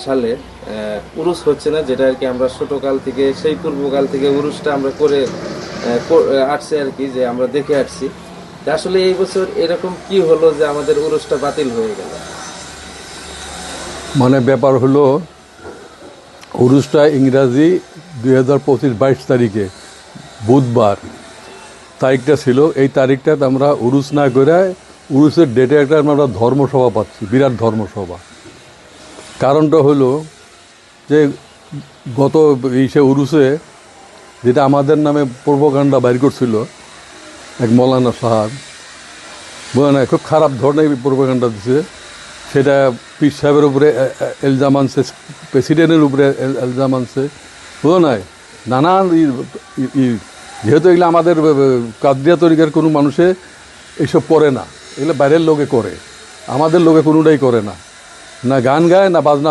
সালে উরুস হচ্ছে না, যেটা আর কি আমরা ছোটকাল থেকে সেই পূর্বকাল থেকে উরুসটা আমরা করে আসছি আর কি, যে আমরা দেখে আসছি। তা আসলে এই বছর এরকম কি হলো যে আমাদের উরুসটা বাতিল হয়ে গেল? মানে ব্যাপার হলো উরুসটা ইংরাজি 2025 22 তারিখে বুধবার তারিখটা ছিল। এই তারিখটাতে আমরা উরুস না করে উরুসের ডেটে একটা আমরা ধর্মসভা পাচ্ছি, বিরাট ধর্মসভা। কারণটা হলো যে গত সে উরুসে যেটা আমাদের নামে প্রোপাগান্ডা বাইর করছিল এক মৌলানা সাহেব, বুঝলেন না, খুব খারাপ ধরনের প্রোপাগান্ডা দিছে। সেটা পীর সাহেবের উপরে এলজাম আনছে, প্রেসিডেন্টের উপরে এলজাম আনছে, বুঝলো না, নানান যেহেতু এগুলো আমাদের কাদরিয়া তরিকার কোনো মানুষে এইসব করে না, এগুলো বাইরের লোকে করে, আমাদের লোকে কোনোটাই করে না, না গান গায় না বাজনা